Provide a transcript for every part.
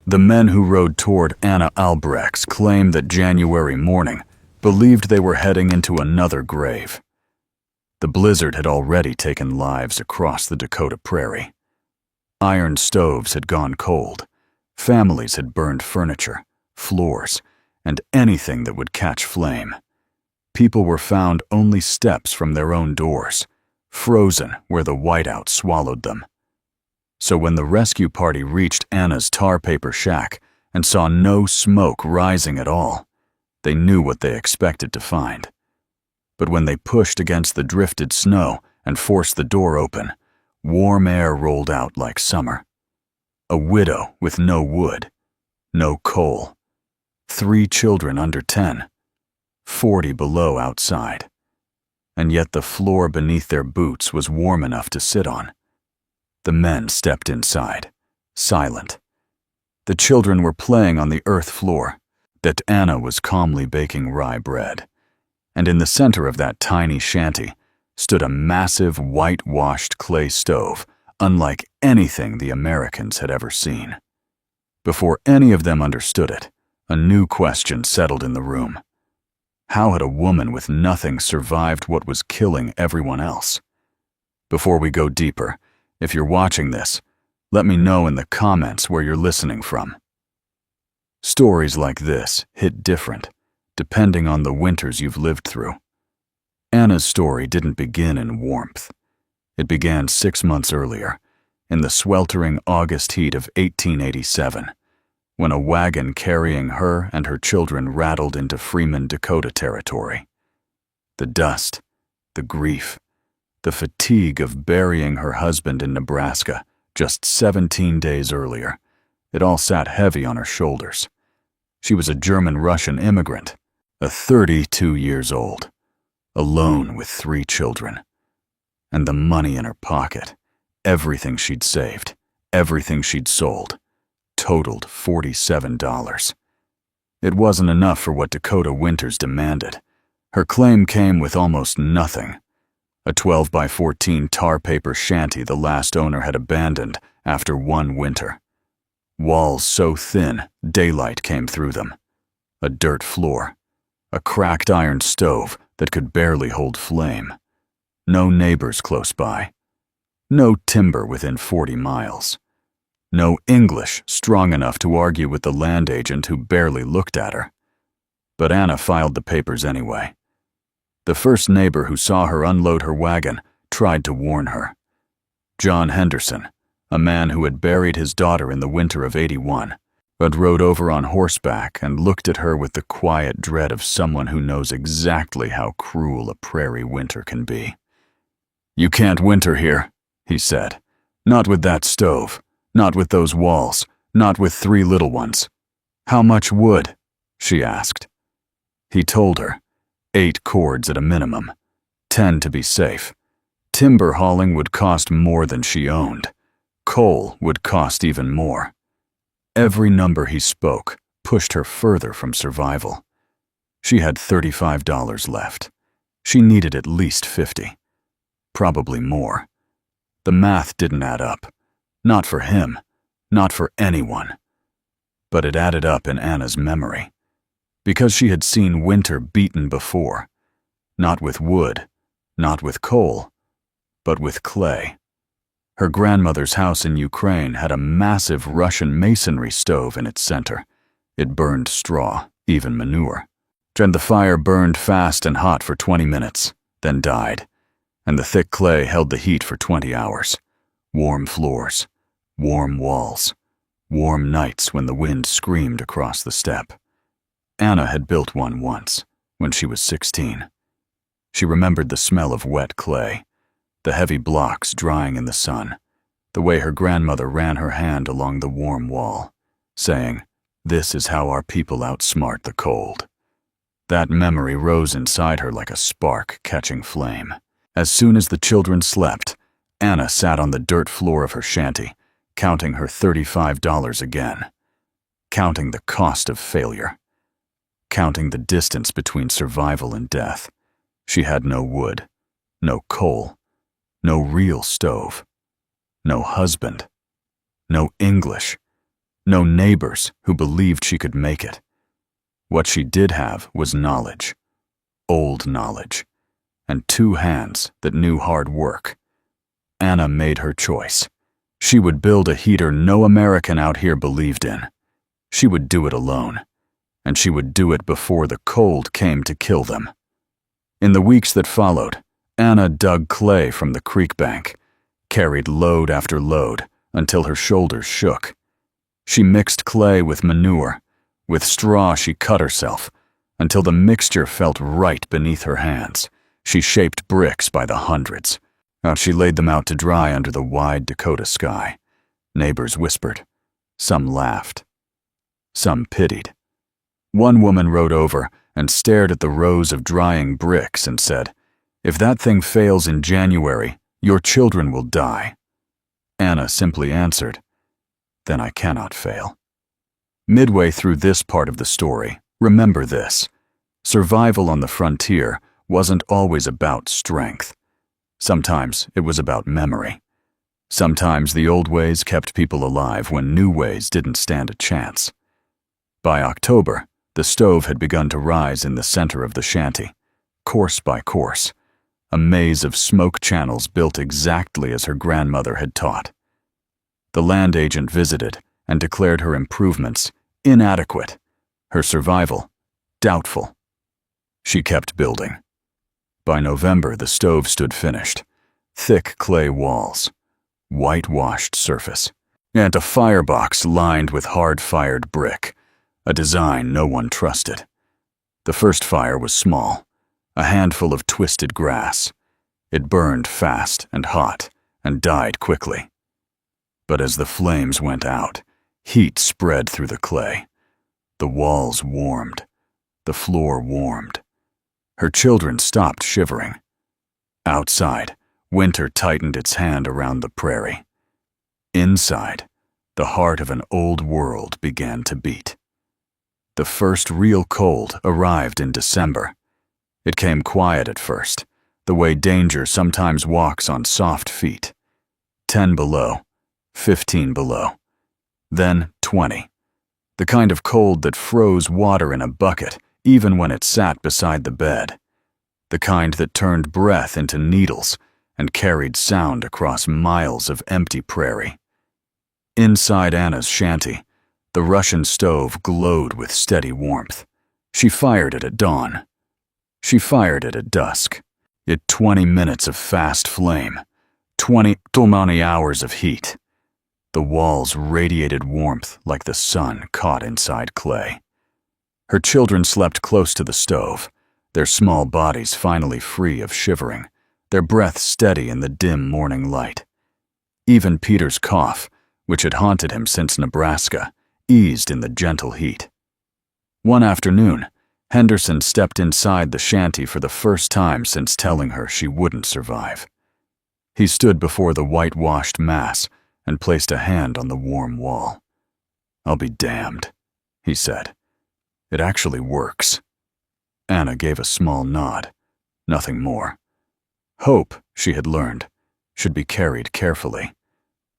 The men who rode toward Anna Albrech's claimed that January morning believed they were heading into another grave. The blizzard had already taken lives across the Dakota prairie. Iron stoves had gone cold. Families had burned furniture, floors, and anything that would catch flame. People were found only steps from their own doors, frozen where the whiteout swallowed them. So when the rescue party reached Anna's tar paper shack and saw no smoke rising at all, they knew what they expected to find. But when they pushed against the drifted snow and forced the door open, warm air rolled out like summer. A widow with no wood, no coal, 3 children under 10, 40 below outside. And yet the floor beneath their boots was warm enough to sit on. The men stepped inside, silent. The children were playing on the earth floor, that Anna was calmly baking rye bread. And in the center of that tiny shanty stood a massive whitewashed clay stove, unlike anything the Americans had ever seen. Before any of them understood it, a new question settled in the room. How had a woman with nothing survived what was killing everyone else? Before we go deeper, if you're watching this, let me know in the comments where you're listening from. Stories like this hit different, depending on the winters you've lived through. Anna's story didn't begin in warmth. It began 6 months earlier, in the sweltering August heat of 1887, when a wagon carrying her and her children rattled into Freeman, Dakota territory. The dust, the grief, the fatigue of burying her husband in Nebraska just 17 days earlier, it all sat heavy on her shoulders. She was a German-Russian immigrant, 32 years old, alone with 3 children. And the money in her pocket, everything she'd saved, everything she'd sold, totaled $47. It wasn't enough for what Dakota winters demanded. Her claim came with almost nothing. A 12 by 14 tar paper shanty the last owner had abandoned after 1 winter. Walls so thin, daylight came through them. A dirt floor. A cracked iron stove that could barely hold flame. No neighbors close by. No timber within 40 miles. No English strong enough to argue with the land agent who barely looked at her. But Anna filed the papers anyway. The first neighbor who saw her unload her wagon tried to warn her. John Henderson, a man who had buried his daughter in the winter of '81, but rode over on horseback and looked at her with the quiet dread of someone who knows exactly how cruel a prairie winter can be. "You can't winter here," he said. "Not with that stove, not with those walls, not with 3 little ones." "How much wood?" she asked. He told her, 8 cords at a minimum, 10 to be safe. Timber hauling would cost more than she owned. Coal would cost even more. Every number he spoke pushed her further from survival. She had $35 left. She needed at least 50. Probably more. The math didn't add up. Not for him. Not for anyone. But it added up in Anna's memory. Because she had seen winter beaten before. Not with wood, not with coal, but with clay. Her grandmother's house in Ukraine had a massive Russian masonry stove in its center. It burned straw, even manure. And the fire burned fast and hot for 20 minutes, then died. And the thick clay held the heat for 20 hours. Warm floors, warm walls, warm nights when the wind screamed across the steppe. Anna had built one once, when she was 16. She remembered the smell of wet clay, the heavy blocks drying in the sun, the way her grandmother ran her hand along the warm wall, saying, "This is how our people outsmart the cold." That memory rose inside her like a spark catching flame. As soon as the children slept, Anna sat on the dirt floor of her shanty, counting her $35 again, counting the cost of failure, counting the distance between survival and death. She had no wood, no coal, no real stove, no husband, no English, no neighbors who believed she could make it. What she did have was knowledge, old knowledge, and 2 hands that knew hard work. Anna made her choice. She would build a heater no American out here believed in. She would do it alone, and she would do it before the cold came to kill them. In the weeks that followed, Anna dug clay from the creek bank, carried load after load until her shoulders shook. She mixed clay with manure. With straw she cut herself, until the mixture felt right beneath her hands. She shaped bricks by the hundreds. She laid them out to dry under the wide Dakota sky. Neighbors whispered. Some laughed. Some pitied. One woman rode over and stared at the rows of drying bricks and said, "If that thing fails in January, your children will die." Anna simply answered, "Then I cannot fail." Midway through this part of the story, remember this. Survival on the frontier wasn't always about strength. Sometimes it was about memory. Sometimes the old ways kept people alive when new ways didn't stand a chance. By October, the stove had begun to rise in the center of the shanty, course by course, a maze of smoke channels built exactly as her grandmother had taught. The land agent visited and declared her improvements inadequate, her survival doubtful. She kept building. By November, the stove stood finished. Thick clay walls, whitewashed surface, and a firebox lined with hard-fired brick, a design no one trusted. The first fire was small, a handful of twisted grass. It burned fast and hot and died quickly. But as the flames went out, heat spread through the clay. The walls warmed. The floor warmed. Her children stopped shivering. Outside, winter tightened its hand around the prairie. Inside, the heart of an old world began to beat. The first real cold arrived in December. It came quiet at first, the way danger sometimes walks on soft feet. 10 below, 15 below, then 20. The kind of cold that froze water in a bucket even when it sat beside the bed. The kind that turned breath into needles and carried sound across miles of empty prairie. Inside Anna's shanty, the Russian stove glowed with steady warmth. She fired it at dawn. She fired it at dusk. It 20 minutes of fast flame, 20 hours of heat. The walls radiated warmth like the sun caught inside clay. Her children slept close to the stove, their small bodies finally free of shivering, their breath steady in the dim morning light. Even Peter's cough, which had haunted him since Nebraska, eased in the gentle heat. One afternoon, Henderson stepped inside the shanty for the first time since telling her she wouldn't survive. He stood before the whitewashed mass and placed a hand on the warm wall. "I'll be damned," he said. "It actually works." Anna gave a small nod, nothing more. Hope, she had learned, should be carried carefully.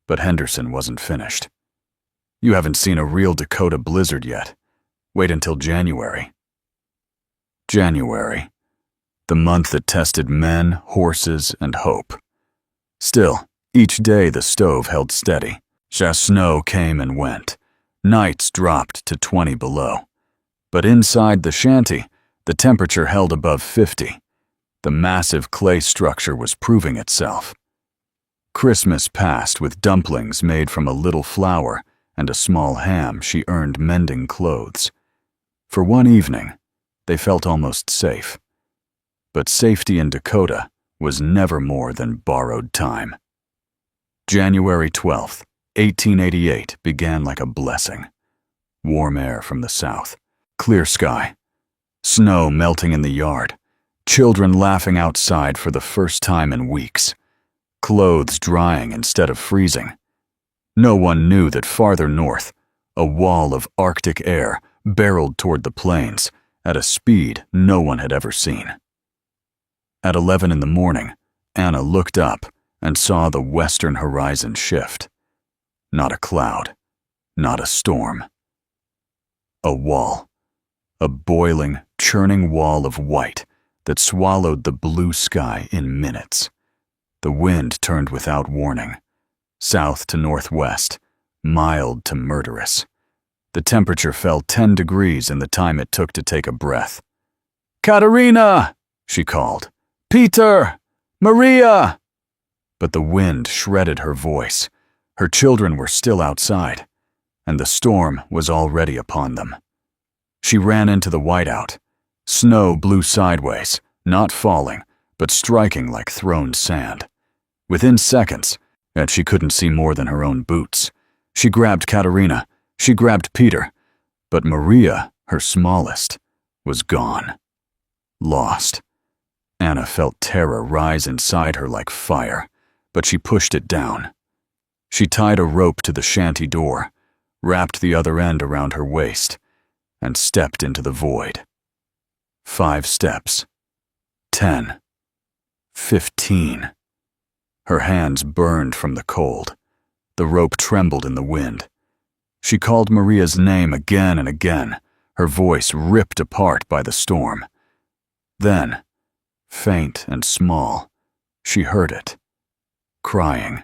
But Henderson wasn't finished. "You haven't seen a real Dakota blizzard yet. Wait until January." January, the month that tested men, horses, and hope. Still, each day the stove held steady. Snow came and went. Nights dropped to 20 below. But inside the shanty, the temperature held above 50. The massive clay structure was proving itself. Christmas passed with dumplings made from a little flour and a small ham she earned mending clothes. For one evening, they felt almost safe. But safety in Dakota was never more than borrowed time. January 12th, 1888 began like a blessing. Warm air from the south. Clear sky, snow melting in the yard, children laughing outside for the first time in weeks, clothes drying instead of freezing. No one knew that farther north, a wall of Arctic air barreled toward the plains at a speed no one had ever seen. At 11 in the morning, Anna looked up and saw the western horizon shift. Not a cloud, not a storm. A wall. A boiling, churning wall of white that swallowed the blue sky in minutes. The wind turned without warning, south to northwest, mild to murderous. The temperature fell 10 degrees in the time it took to take a breath. "Katerina!" she called. "Peter! Maria!" But the wind shredded her voice. Her children were still outside, and the storm was already upon them. She ran into the whiteout. Snow blew sideways, not falling, but striking like thrown sand. Within seconds, and she couldn't see more than her own boots, she grabbed Katerina, she grabbed Peter, but Maria, her smallest, was gone. Lost. Anna felt terror rise inside her like fire, but she pushed it down. She tied a rope to the shanty door, wrapped the other end around her waist, and stepped into the void. 5 steps. 10. 15. Her hands burned from the cold. The rope trembled in the wind. She called Maria's name again and again, her voice ripped apart by the storm. Then, faint and small, she heard it. Crying.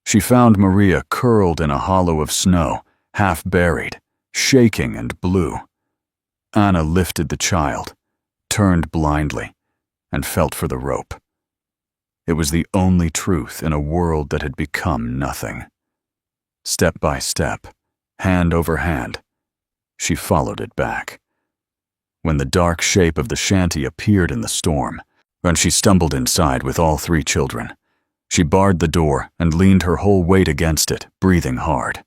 She found Maria curled in a hollow of snow, half buried, shaking and blue. Anna lifted the child, turned blindly, and felt for the rope. It was the only truth in a world that had become nothing. Step by step, hand over hand, she followed it back. When the dark shape of the shanty appeared in the storm, and she stumbled inside with all 3 children, she barred the door and leaned her whole weight against it, breathing hard.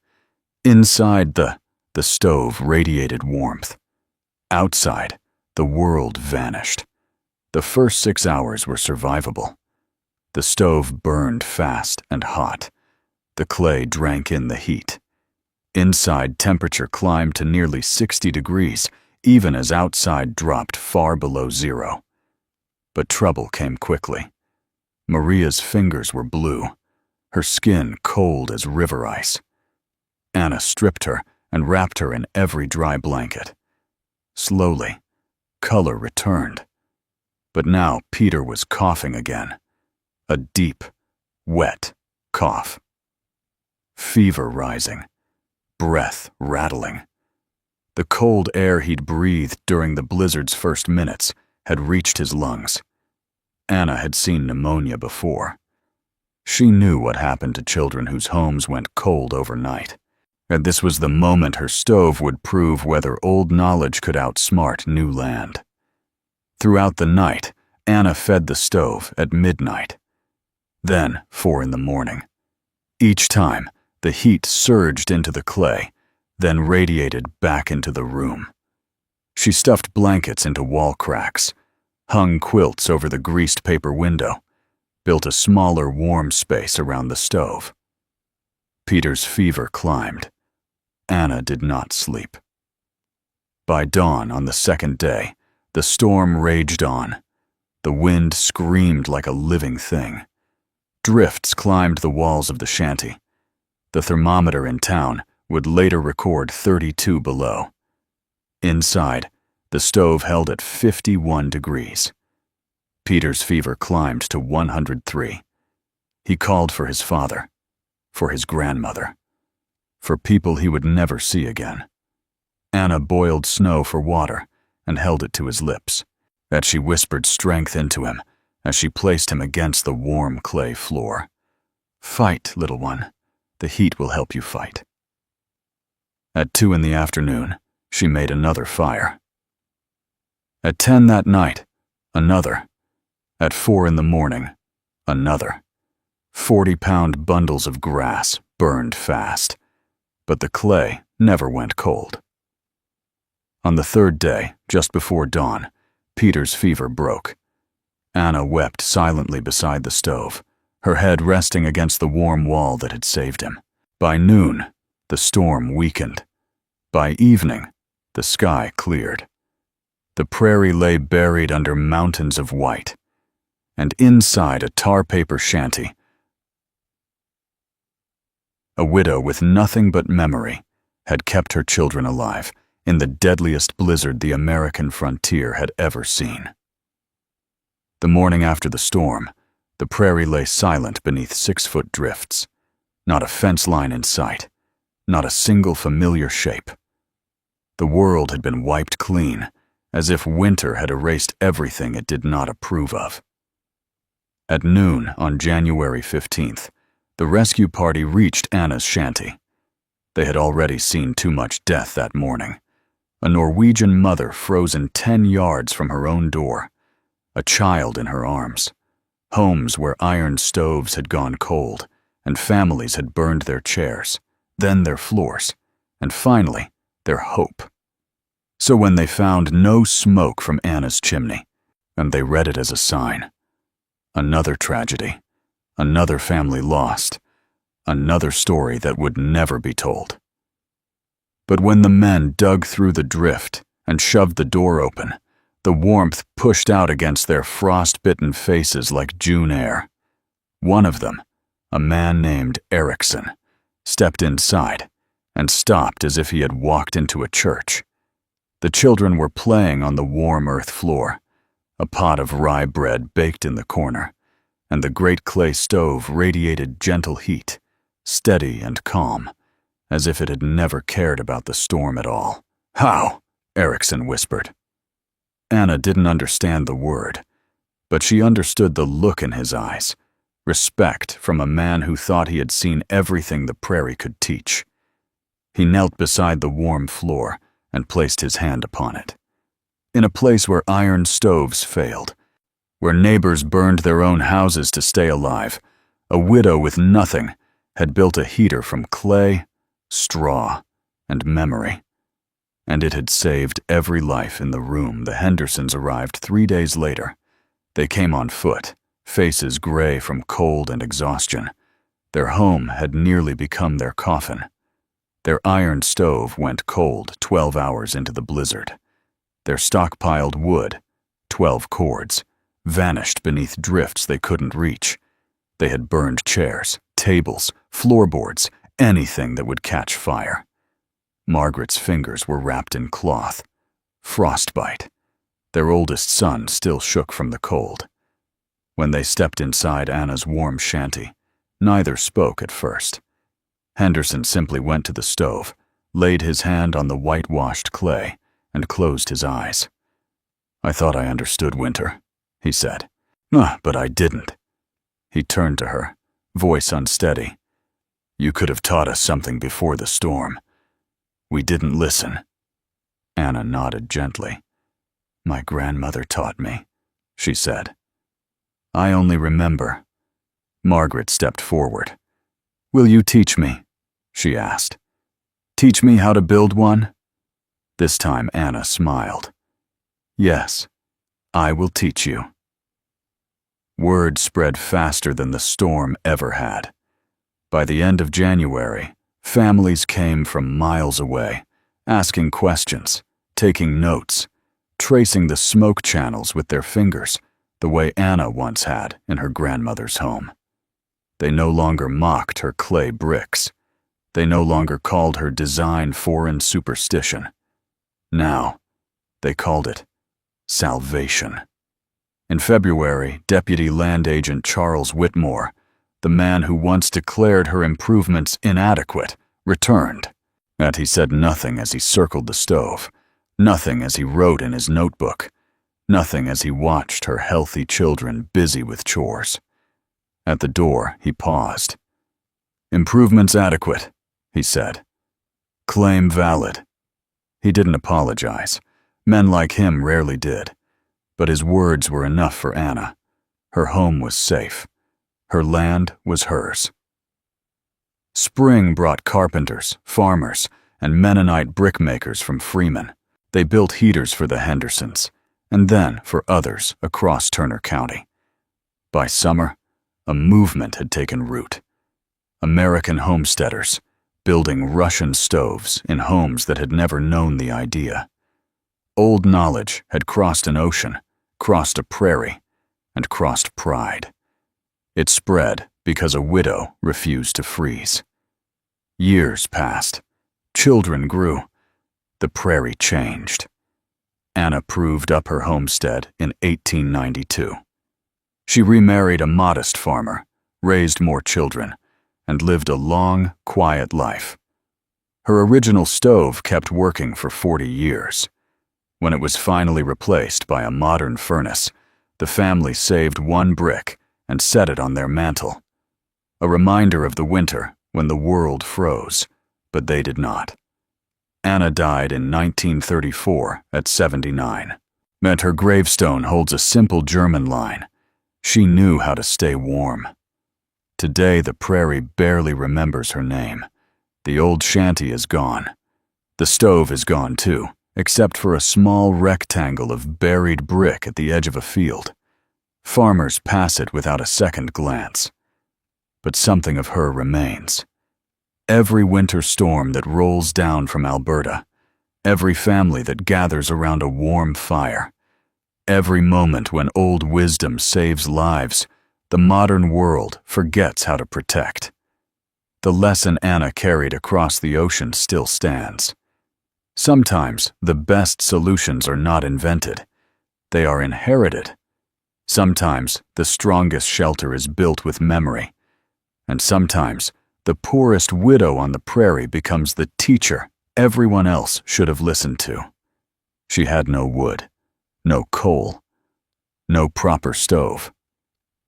Inside, the stove radiated warmth. Outside, the world vanished. The first 6 hours were survivable. The stove burned fast and hot. The clay drank in the heat. Inside, temperature climbed to nearly 60 degrees, even as outside dropped far below 0. But trouble came quickly. Maria's fingers were blue, her skin cold as river ice. Anna stripped her and wrapped her in every dry blanket. Slowly, color returned. But now Peter was coughing again. A deep, wet cough. Fever rising, breath rattling. The cold air he'd breathed during the blizzard's first minutes had reached his lungs. Anna had seen pneumonia before. She knew what happened to children whose homes went cold overnight. And this was the moment her stove would prove whether old knowledge could outsmart new land. Throughout the night, Anna fed the stove at midnight. Then 4 in the morning. Each time, the heat surged into the clay, then radiated back into the room. She stuffed blankets into wall cracks, hung quilts over the greased paper window, built a smaller warm space around the stove. Peter's fever climbed. Anna did not sleep. By dawn on the second day, the storm raged on. The wind screamed like a living thing. Drifts climbed the walls of the shanty. The thermometer in town would later record 32 below. Inside, the stove held at 51 degrees. Peter's fever climbed to 103. He called for his father, for his grandmother, for people he would never see again. Anna boiled snow for water and held it to his lips, as she whispered strength into him as she placed him against the warm clay floor. "Fight, little one. The heat will help you fight." At 2 in the afternoon, she made another fire. At 10 that night, another. At 4 in the morning, another. 40-pound bundles of grass burned fast, but the clay never went cold. On the 3rd day, just before dawn, Peter's fever broke. Anna wept silently beside the stove, her head resting against the warm wall that had saved him. By noon, the storm weakened. By evening, the sky cleared. The prairie lay buried under mountains of white, and inside a tar paper shanty, A widow with nothing but memory had kept her children alive in the deadliest blizzard the American frontier had ever seen. The morning after the storm, the prairie lay silent beneath 6-foot drifts. Not a fence line in sight, not a single familiar shape. The world had been wiped clean, as if winter had erased everything it did not approve of. At noon on January 15th, the rescue party reached Anna's shanty. They had already seen too much death that morning. A Norwegian mother frozen 10 yards from her own door, a child in her arms, homes where iron stoves had gone cold and families had burned their chairs, then their floors, and finally, their hope. So when they found no smoke from Anna's chimney, and they read it as a sign, another tragedy, another family lost, another story that would never be told. But when the men dug through the drift and shoved the door open, the warmth pushed out against their frost-bitten faces like June air. One of them, a man named Erickson, stepped inside and stopped as if he had walked into a church. The children were playing on the warm earth floor, a pot of rye bread baked in the corner, and the great clay stove radiated gentle heat, steady and calm, as if it had never cared about the storm at all. "How?" Erickson whispered. Anna didn't understand the word, but she understood the look in his eyes, respect from a man who thought he had seen everything the prairie could teach. He knelt beside the warm floor and placed his hand upon it. In a place where iron stoves failed, where neighbors burned their own houses to stay alive, a widow with nothing had built a heater from clay, straw, and memory. And it had saved every life in the room. The Hendersons arrived 3 days later. They came on foot, faces gray from cold and exhaustion. Their home had nearly become their coffin. Their iron stove went cold 12 hours into the blizzard. Their stockpiled wood, 12 cords, vanished beneath drifts they couldn't reach. They had burned chairs, tables, floorboards, anything that would catch fire. Margaret's fingers were wrapped in cloth. Frostbite. Their oldest son still shook from the cold. When they stepped inside Anna's warm shanty, neither spoke at first. Henderson simply went to the stove, laid his hand on the whitewashed clay, and closed his eyes. "I thought I understood winter," he said. But I didn't." He turned to her, voice unsteady. "You could have taught us something before the storm. We didn't listen." Anna nodded gently. "My grandmother taught me," she said. "I only remember." Margaret stepped forward. "Will you teach me?" she asked. "Teach me how to build one?" This time Anna smiled. "Yes, I will teach you." Word spread faster than the storm ever had. By the end of January, families came from miles away, asking questions, taking notes, tracing the smoke channels with their fingers, the way Anna once had in her grandmother's home. They no longer mocked her clay bricks. They no longer called her design foreign superstition. Now, they called it salvation. In February, Deputy Land Agent Charles Whitmore, the man who once declared her improvements inadequate, returned. And he said nothing as he circled the stove, nothing as he wrote in his notebook, nothing as he watched her healthy children busy with chores. At the door, he paused. "Improvements adequate," he said. "Claim valid." He didn't apologize. Men like him rarely did. But his words were enough for Anna. Her home was safe. Her land was hers. Spring brought carpenters, farmers, and Mennonite brickmakers from Freeman. They built heaters for the Hendersons, and then for others across Turner County. By summer, a movement had taken root. American homesteaders, building Russian stoves in homes that had never known the idea. Old knowledge had crossed an ocean, crossed a prairie, and crossed pride. It spread because a widow refused to freeze. Years passed. Children grew. The prairie changed. Anna proved up her homestead in 1892. She remarried a modest farmer, raised more children, and lived a long, quiet life. Her original stove kept working for 40 years. When it was finally replaced by a modern furnace, the family saved one brick and set it on their mantel. A reminder of the winter when the world froze, but they did not. Anna died in 1934 at 79. And her gravestone holds a simple German line: "She knew how to stay warm." Today, the prairie barely remembers her name. The old shanty is gone. The stove is gone too, except for a small rectangle of buried brick at the edge of a field. Farmers pass it without a second glance. But something of her remains. Every winter storm that rolls down from Alberta, every family that gathers around a warm fire, every moment when old wisdom saves lives, the modern world forgets how to protect. The lesson Anna carried across the ocean still stands. Sometimes the best solutions are not invented. They are inherited. Sometimes the strongest shelter is built with memory. And sometimes the poorest widow on the prairie becomes the teacher everyone else should have listened to. She had no wood, no coal, no proper stove.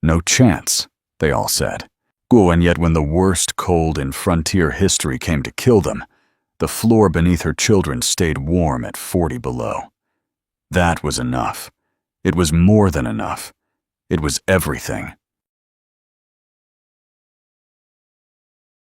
No chance, they all said. And yet when the worst cold in frontier history came to kill them, the floor beneath her children stayed warm at 40 below. That was enough. It was more than enough. It was everything.